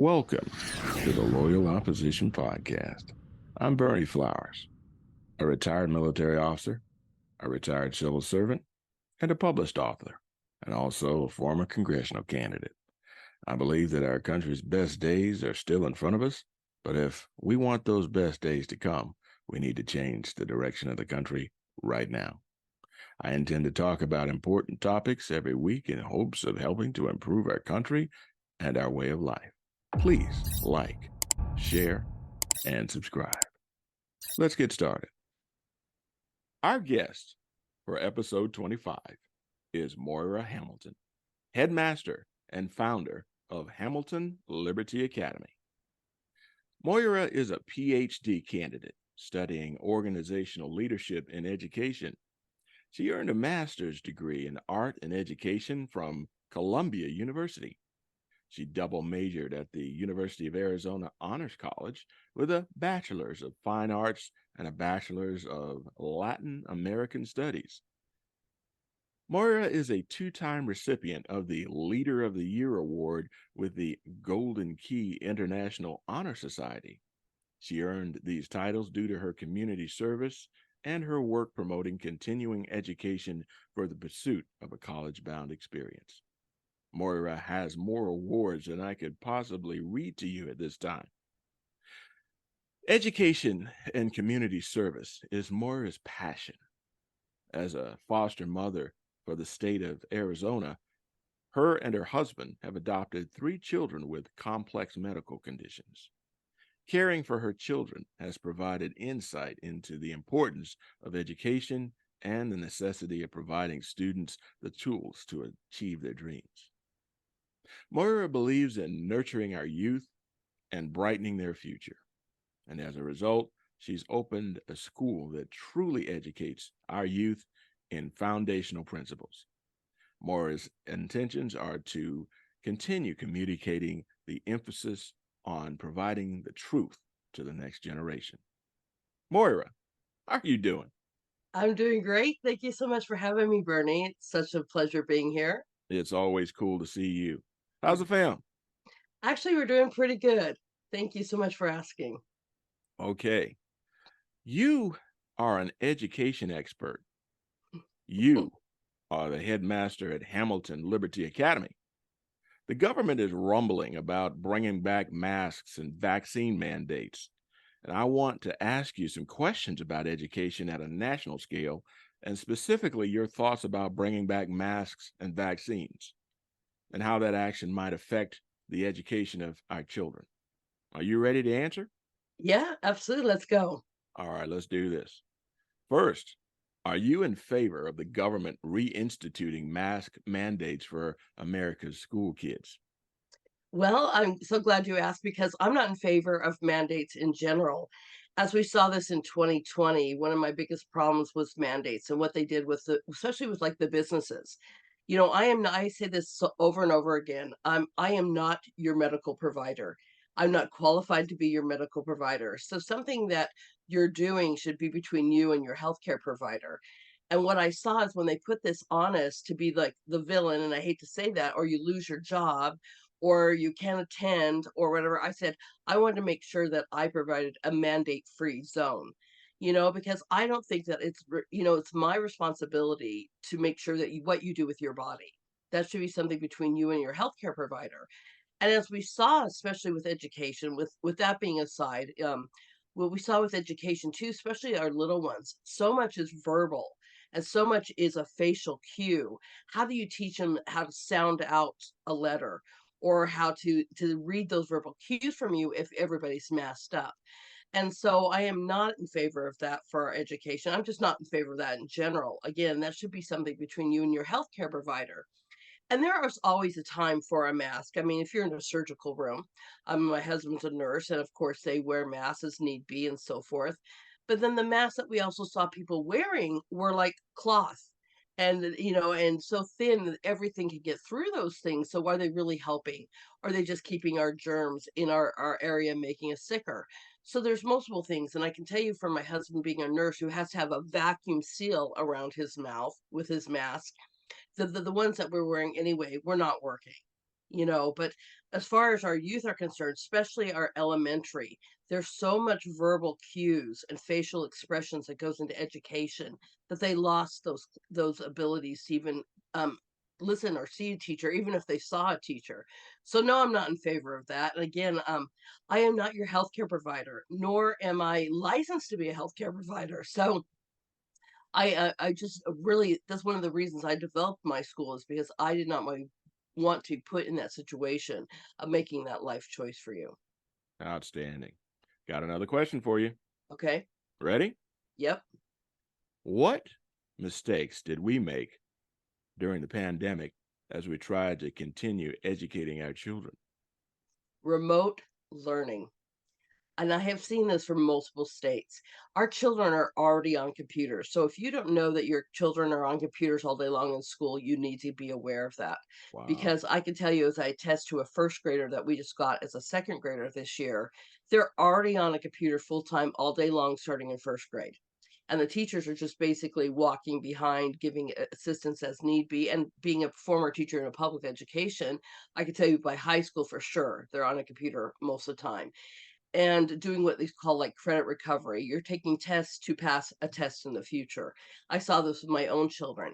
Welcome to the Loyal Opposition Podcast. I'm Bernie Flowers, a retired military officer, a retired civil servant, and a published author, and also a former congressional candidate. I believe that our country's best days are still in front of us, but if we want those best days to come, we need to change the direction of the country right now. I intend to talk about important topics every week in hopes of helping to improve our country and our way of life. Please like, share, and subscribe. Let's get started. Our guest for episode 25 is Moira Hamilton, headmaster and founder of Hamilton Liberty Academy. Moira is a PhD candidate studying organizational leadership in education. She earned a master's degree in art and education from Columbia University. She double majored at the University of Arizona Honors College with a Bachelor's of Fine Arts and a Bachelor's of Latin American Studies. Moira is a two-time recipient of the Leader of the Year Award with the Golden Key International Honor Society. She earned these titles due to her community service and her work promoting continuing education for the pursuit of a college-bound experience. Moira has more awards than I could possibly read to you at this time. Education and community service is Moira's passion. As a foster mother for the state of Arizona, her and her husband have adopted 3 children with complex medical conditions. Caring for her children has provided insight into the importance of education and the necessity of providing students the tools to achieve their dreams. Moira believes in nurturing our youth and brightening their future. And as a result, she's opened a school that truly educates our youth in foundational principles. Moira's intentions are to continue communicating the emphasis on providing the truth to the next generation. Moira, how are you doing? I'm doing great. Thank you so much for having me, Bernie. It's such a pleasure being here. It's always cool to see you. How's the fam? Actually, we're doing pretty good. Thank you so much for asking. Okay. You are an education expert. You are the headmaster at Hamilton Liberty Academy. The government is rumbling about bringing back masks and vaccine mandates. And I want to ask you some questions about education at a national scale, and specifically your thoughts about bringing back masks and vaccines and how that action might affect the education of our children. Are you ready to answer? Yeah, absolutely. Let's go. All right, let's do this. First, are you in favor of the government reinstituting mask mandates for America's school kids? Well, I'm so glad you asked because I'm not in favor of mandates in general. As we saw this in 2020, one of my biggest problems was mandates and what they did with especially with like the businesses. I say this over and over again. I am not your medical provider. I'm not qualified to be your medical provider. So something that you're doing should be between you and your healthcare provider. And what I saw is when they put this on us to be like the villain, and I hate to say that, or you lose your job, or you can't attend, or whatever. I said, I wanted to make sure that I provided a mandate free zone, because I don't think that it's my responsibility to make sure that what you do with your body, that should be something between you and your healthcare provider. And as we saw, especially with education, with that being aside, what we saw with education too, especially our little ones, so much is verbal and so much is a facial cue. How do you teach them how to sound out a letter or how to read those verbal cues from you if everybody's masked up? And so I am not in favor of that for our education. I'm just not in favor of that in general. Again, that should be something between you and your healthcare provider. And there is always a time for a mask. I mean, if you're in a surgical room, my husband's a nurse, and of course they wear masks as need be and so forth. But then the masks that we also saw people wearing were like cloth. And so thin that everything could get through those things. So are they really helping? Are they just keeping our germs in our area, making us sicker? So there's multiple things. And I can tell you from my husband being a nurse who has to have a vacuum seal around his mouth with his mask, the ones that we're wearing anyway were not working. But as far as our youth are concerned, especially our elementary, there's so much verbal cues and facial expressions that goes into education that they lost those abilities to even um, listen or see a teacher, even if they saw a teacher. So no, I'm not in favor of that. And again, I am not your healthcare provider, nor am I licensed to be a healthcare provider. So I just really, that's one of the reasons I developed my school, is because I did not want to put in that situation of making that life choice for you. Outstanding. Got another question for you. Okay. Ready? Yep. What mistakes did we make during the pandemic as we tried to continue educating our children? Remote learning. And I have seen this from multiple states. Our children are already on computers. So if you don't know that your children are on computers all day long in school, you need to be aware of that. Wow. Because I can tell you, as I attest to a first grader that we just got as a second grader this year, they're already on a computer full time all day long, starting in first grade. And the teachers are just basically walking behind, giving assistance as need be. And being a former teacher in a public education, I can tell you by high school for sure, they're on a computer most of the time and doing what they call like credit recovery. You're taking tests to pass a test in the future. I saw this with my own children,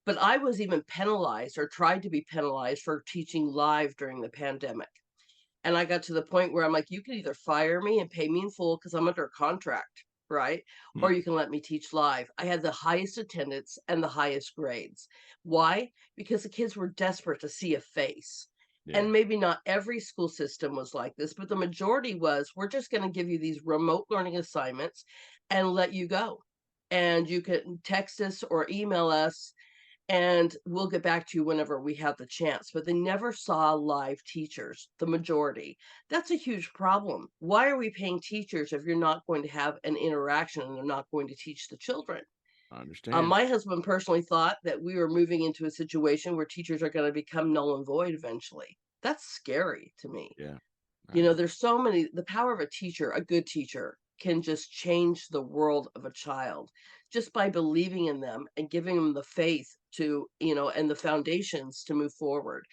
but I was even penalized or tried to be penalized for teaching live during the pandemic. And I got to the point where I'm like, you can either fire me and pay me in full because I'm under a contract, right? Hmm. Or you can let me teach live. I had the highest attendance and the highest grades. Why? Because the kids were desperate to see a face. Yeah. And maybe not every school system was like this, but the majority was, we're just going to give you these remote learning assignments and let you go. And you can text us or email us and we'll get back to you whenever we have the chance. But they never saw live teachers, the majority. That's a huge problem. Why are we paying teachers if you're not going to have an interaction and they're not going to teach the children? I understand. My husband personally thought that we were moving into a situation where teachers are going to become null and void eventually. That's scary to me. Yeah. You I, know, there's so many, the power of a teacher, a good teacher, can just change the world of a child just by believing in them and giving them the faith to, and the foundations to move forward.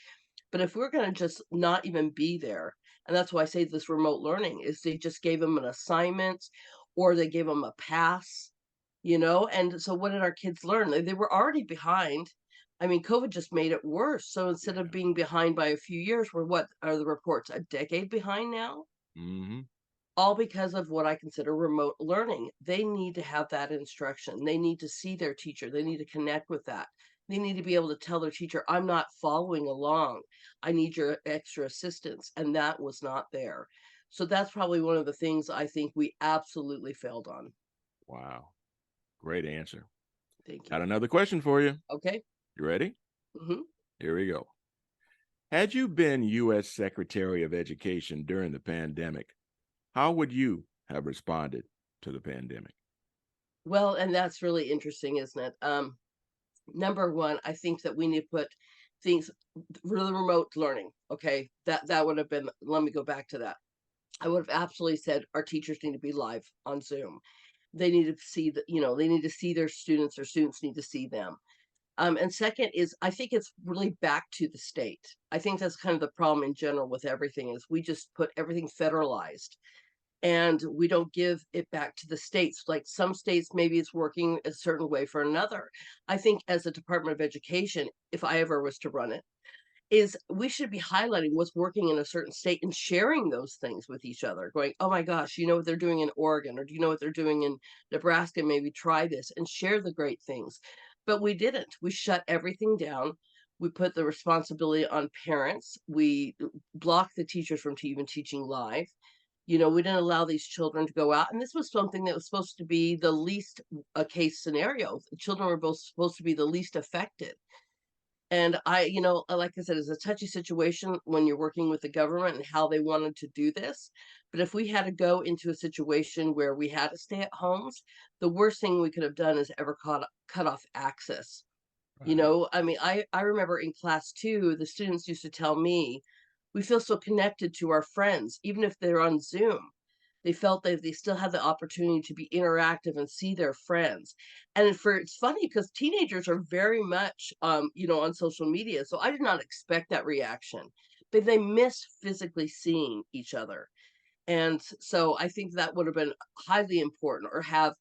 But if we're going to just not even be there, and that's why I say this remote learning is they just gave them an assignment or they gave them a pass, and so what did our kids learn? They were already behind. I mean, COVID just made it worse. So instead of yeah. being behind by a few years, we're, what are the reports, a decade behind now? Hmm. All because of what I consider remote learning. They need to have that instruction. They need to see their teacher. They need to connect with that. They need to be able to tell their teacher, I'm not following along. I need your extra assistance. And that was not there. So that's probably one of the things I think we absolutely failed on. Wow. Great answer. Thank Got you. another question for you. Okay. You ready? Hmm. Here we go. Had you been U.S. Secretary of Education during the pandemic, how would you have responded to the pandemic? Well, and that's really interesting, isn't it? Number one, I think that we need to put things really remote learning. Okay. That would have been, let me go back to that. I would have absolutely said our teachers need to be live on Zoom. They need to see that, they need to see their students need to see them. And second is, I think it's really back to the state. I think that's kind of the problem in general with everything is we just put everything federalized and we don't give it back to the states. Like some states, maybe it's working a certain way for another. I think as a Department of Education, if I ever was to run it, is we should be highlighting what's working in a certain state and sharing those things with each other, going, oh my gosh, you know what they're doing in Oregon, or do you know what they're doing in Nebraska? Maybe try this and share the great things. But we didn't. We shut everything down. We put the responsibility on parents. We blocked the teachers from even teaching live. We didn't allow these children to go out. And this was something that was supposed to be the least a case scenario. Children were both supposed to be the least affected. And like I said, it's a touchy situation when you're working with the government and how they wanted to do this. But if we had to go into a situation where we had to stay at homes, the worst thing we could have done is ever cut off access. Right. I mean, I remember in class two, the students used to tell me, we feel so connected to our friends, even if they're on Zoom. They felt that they still had the opportunity to be interactive and see their friends. And it's funny because teenagers are very much, on social media. So I did not expect that reaction. but they miss physically seeing each other. And so I think that would have been highly important, or have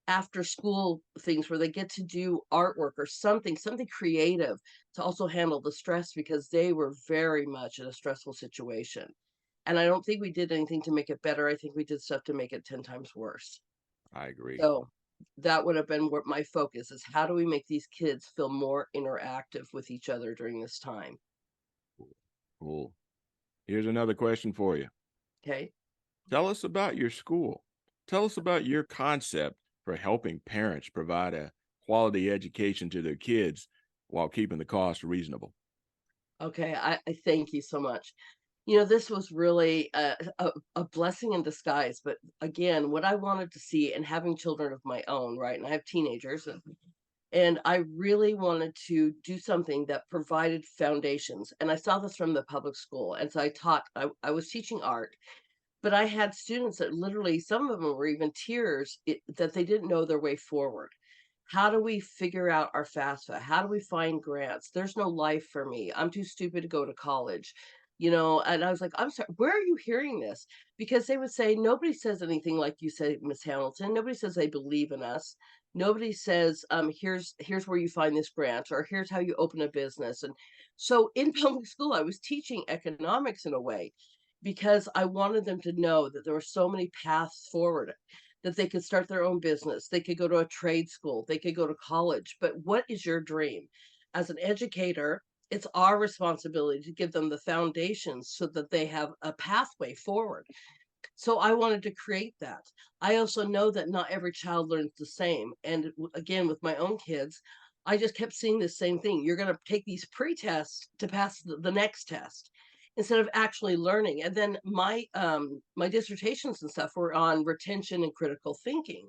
after school things where they get to do artwork or something creative to also handle the stress, because they were very much in a stressful situation. And I don't think we did anything to make it better. I think we did stuff to make it 10 times worse. I agree. So that would have been what my focus is. How do we make these kids feel more interactive with each other during this time? Cool. Here's another question for you. Okay. Tell us about your school. Tell us about your concept for helping parents provide a quality education to their kids while keeping the cost reasonable. Okay. I thank you so much. You know, this was really a blessing in disguise. But again, what I wanted to see, and having children of my own, right? And I have teenagers, and I really wanted to do something that provided foundations. And I saw this from the public school. And so I was teaching art, but I had students that literally, some of them were even tears, that they didn't know their way forward. How do we figure out our FAFSA? How do we find grants? There's no life for me. I'm too stupid to go to college. And I was like, I'm sorry, where are you hearing this? Because they would say, nobody says anything like you say, Miss Hamilton. Nobody says they believe in us. Nobody says, here's where you find this grant, or here's how you open a business. And so in public school, I was teaching economics in a way, because I wanted them to know that there were so many paths forward, that they could start their own business, they could go to a trade school, they could go to college. But what is your dream? As an educator, it's our responsibility to give them the foundations so that they have a pathway forward. So I wanted to create that. I also know that not every child learns the same. And again, with my own kids, I just kept seeing the same thing. You're going to take these pre-tests to pass the next test, instead of actually learning. And then my dissertations and stuff were on retention and critical thinking.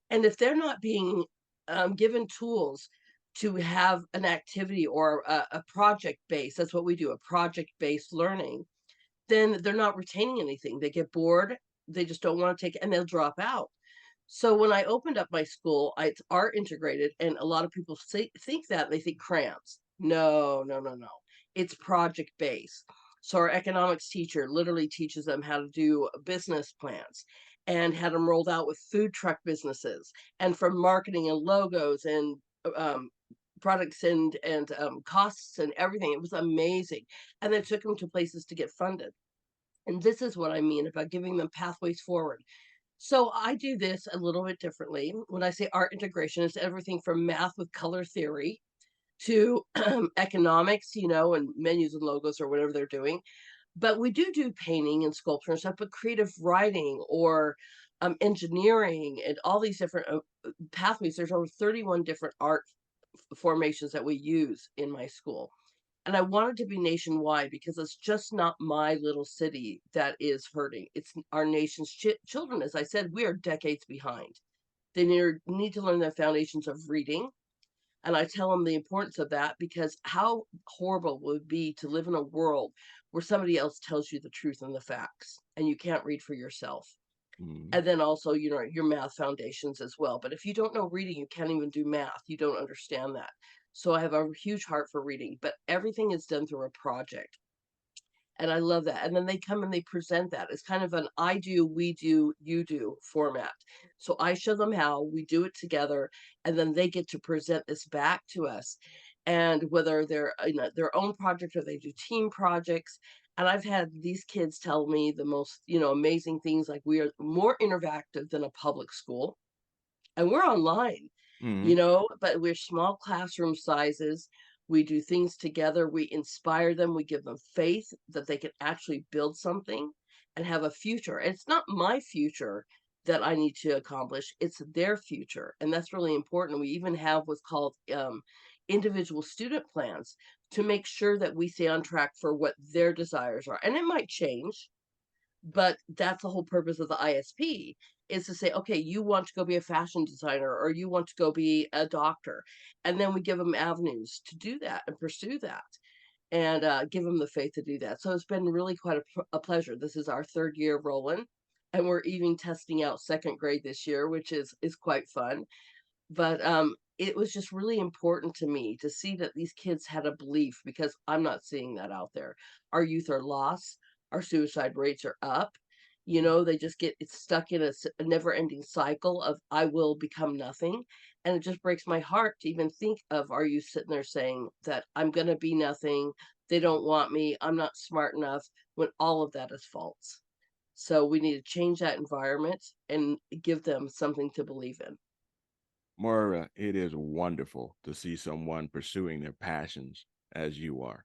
And if they're not being given tools to have an activity, or a project base, that's what we do, a project based learning, then they're not retaining anything. They get bored, they just don't want to take it, and they'll drop out. So when I opened up my school, it's art integrated, and a lot of people think that they think crayons. No, no, no, no. It's project based. So our economics teacher literally teaches them how to do business plans, and had them rolled out with food truck businesses, and from marketing and logos, and um, products, and costs and everything. It was amazing. And then took them to places to get funded. And this is what I mean about giving them pathways forward. So I do this a little bit differently. When I say art integration, it's everything from math with color theory to economics, and menus and logos, or whatever they're doing. But we do painting and sculpture and stuff, but creative writing, or engineering, and all these different pathways. There's over 31 different art formations that we use in my school. And I wanted to be nationwide, because it's just not my little city that is hurting. It's our nation's children. As I said, we are decades behind. They need to learn the foundations of reading. And I tell them the importance of that, because how horrible would it be to live in a world where somebody else tells you the truth and the facts, and you can't read for yourself. Mhm. And then also, your math foundations as well. But if you don't know reading, you can't even do math. You don't understand that. So I have a huge heart for reading, but everything is done through a project. And I love that. And then they come and they present that. It's kind of an I do, we do, you do format. So I show them how, we do it together, and then they get to present this back to us. And whether they're their own project, or they do team projects. And I've had these kids tell me the most, amazing things, like we are more interactive than a public school, and we're online, Mhm. but we're small classroom sizes. We do things together. We inspire them. We give them faith that they can actually build something and have a future. And it's not my future that I need to accomplish, it's their future. And that's really important. We even have what's called individual student plans, to make sure that we stay on track for what their desires are. And it might change, but that's the whole purpose of the ISP, is to say, okay, you want to go be a fashion designer, or you want to go be a doctor. And then we give them avenues to do that and pursue that, and give them the faith to do that. So it's been really quite a pleasure. This is our third year rolling, and we're even testing out second grade this year, which is quite fun. But it was just really important to me to see that these kids had a belief because I'm not seeing that out there. Our youth are lost, our suicide rates are up. You know, they just get it's stuck in a never-ending cycle of I will become nothing. And it just breaks my heart to even think of our youth sitting there saying that I'm going to be nothing. They don't want me. I'm not smart enough when all of that is false. So we need to change that environment and give them something to believe in. Moira, it is wonderful to see someone pursuing their passions as you are.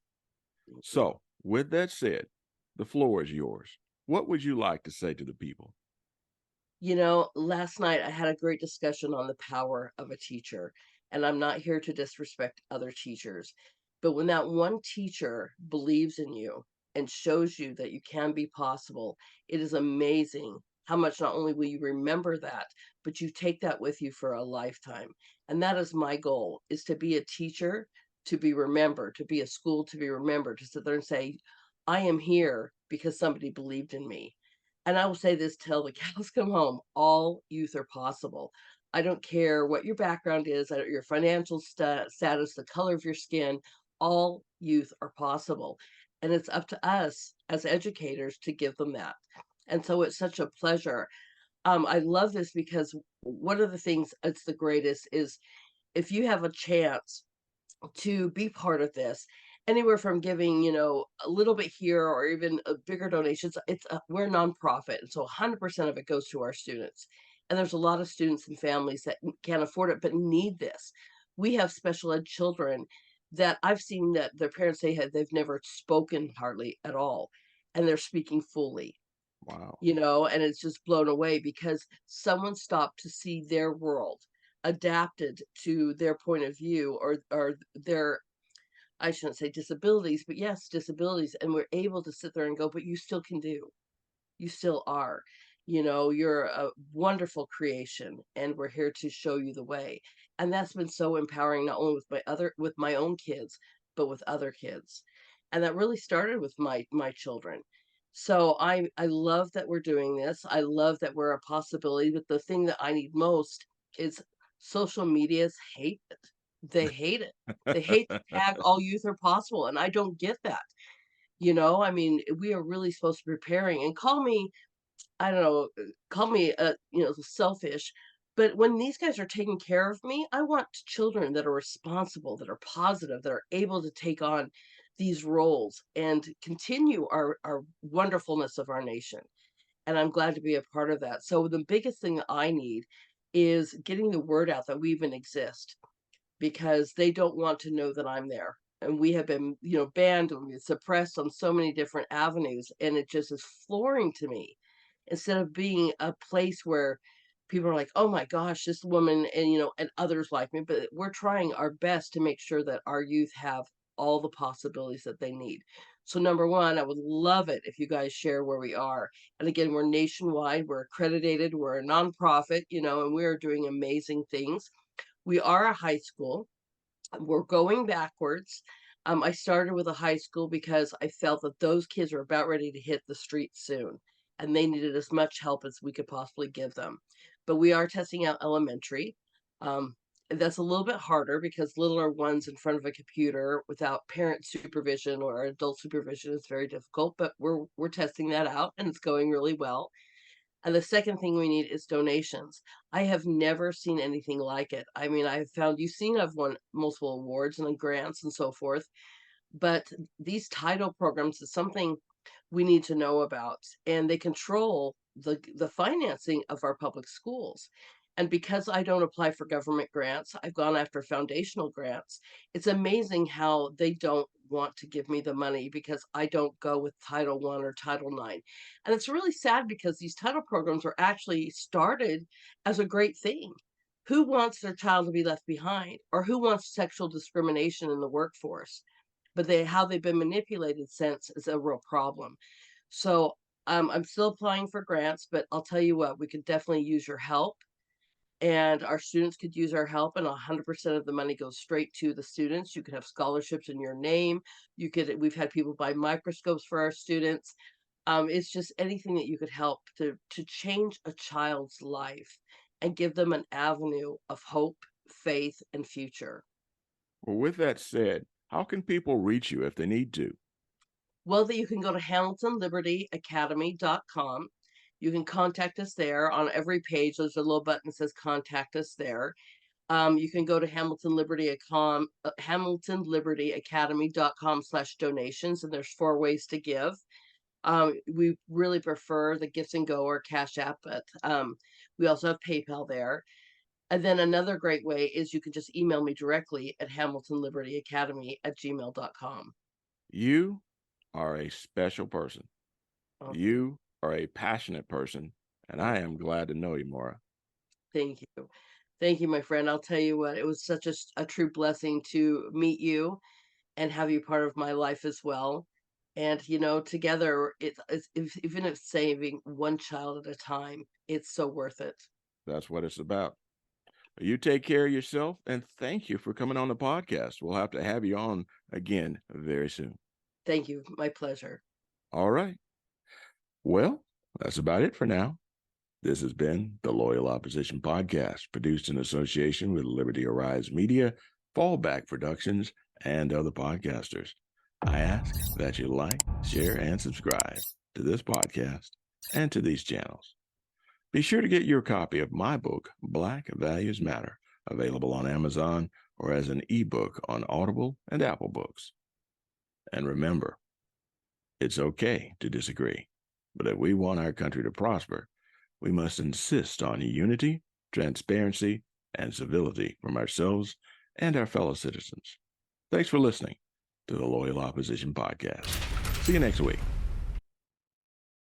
Thank you. So, with that said, the floor is yours. What would you like to say to the people? You know, last night I had a great discussion on the power of a teacher, and I'm not here to disrespect other teachers. But when that one teacher believes in you and shows you that you can be possible, it is amazing how much not only will you remember that, but you take that with you for a lifetime. And that is my goal, is to be a teacher, to be remembered, to be a school to be remembered, to sit there and say, I am here because somebody believed in me. And I will say this till the cows come home, all youth are possible. I don't care what your background is, your financial status, the color of your skin, all youth are possible. And it's up to us as educators to give them that. And so it's such a pleasure. I love this because one of the things it's the greatest is if you have a chance to be part of this, anywhere from giving, you know, a little bit here or even a bigger donations. We're a nonprofit, and so 100% of it goes to our students. And there's a lot of students and families that can't afford it but need this. We have special ed children that I've seen that their parents say they've never spoken hardly at all, and they're speaking fully. Wow. You know, and it's just blown away because someone stopped to see their world adapted to their point of view or their, I shouldn't say disabilities, but yes, disabilities. And we're able to sit there and go, but you still can do. You still are. You know, you're a wonderful creation, and we're here to show you the way. And that's been so empowering, not only with my own kids, but with other kids. And that really started with my children. So I love that we're doing this. I love that we're a possibility. But the thing that I need most is social media's hate it. They hate it. They hate the tag all youth are possible. And I don't get that. You know, I mean, we are really supposed to be preparing and call me, I don't know, call me, you know, selfish. But when these guys are taking care of me, I want children that are responsible, that are positive, that are able to take on these roles and continue our wonderfulness of our nation. And I'm glad to be a part of that. So the biggest thing that I need is getting the word out that we even exist because they don't want to know that I'm there. And we have been, you know, banned and suppressed on so many different avenues. And it just is flooring to me instead of being a place where people are like, oh my gosh, this woman and, you know, and others like me. But we're trying our best to make sure that our youth have all the possibilities that they need. So, number one, I would love it if you guys share where we are. And again, we're nationwide, we're accredited, we're a nonprofit, you know, and we are doing amazing things. We are a high school. We're going backwards. I started with a high school because I felt that those kids were about ready to hit the streets soon, and they needed as much help as we could possibly give them. But we are testing out elementary. That's a little bit harder because littler ones in front of a computer without parent supervision or adult supervision is very difficult. But we're testing that out, and it's going really well. And the second thing we need is donations. I have never seen anything like it. I mean, I've found you've seen I've won multiple awards and grants and so forth, but these title programs is something we need to know about, and they control the financing of our public schools. And because I don't apply for government grants, I've gone after foundational grants. It's amazing how they don't want to give me the money because I don't go with Title One or Title Nine. And it's really sad because these title programs were actually started as a great thing. Who wants their child to be left behind, or who wants sexual discrimination in the workforce? But how they've been manipulated since is a real problem. So I'm still applying for grants, but I'll tell you what, we could definitely use your help, and our students could use our help, and 100% of the money goes straight to the students. You could have scholarships in your name. We've had people buy microscopes for our students. It's just anything that you could help to change a child's life and give them an avenue of hope faith, and future. Well, with that said, how can people reach you if they need to? Well, that you can go to hamiltonlibertyacademy.com. You can contact us there. On every page, there's a little button that says contact us there. You can go to hamiltonlibertyacademy.com/donations, and there's 4 ways to give. We really prefer the Gifts and Go or Cash App, but we also have PayPal there. And then another great way is you can just email me directly at hamiltonlibertyacademy@gmail.com. You are a special person. Oh, You are a passionate person, and I am glad to know you, Moira. thank you. Thank you, my friend. I'll tell you what, it was such a true blessing to meet you and have you part of my life as well. And, together, even if saving one child at a time, it's so worth it. That's what it's about. You take care of yourself, and thank you for coming on the podcast. We'll have to have you on again very soon. Thank you. My pleasure. All right. Well, that's about it for now. This has been the Loyal Opposition Podcast, produced in association with Liberty Arise Media, Fallback Productions, and other podcasters. I ask that you like, share, and subscribe to this podcast and to these channels. Be sure to get your copy of my book, Black Values Matter, available on Amazon or as an ebook on Audible and Apple Books. And remember, it's okay to disagree, but if we want our country to prosper, we must insist on unity, transparency, and civility from ourselves and our fellow citizens. Thanks for listening to the Loyal Opposition Podcast. See you next week.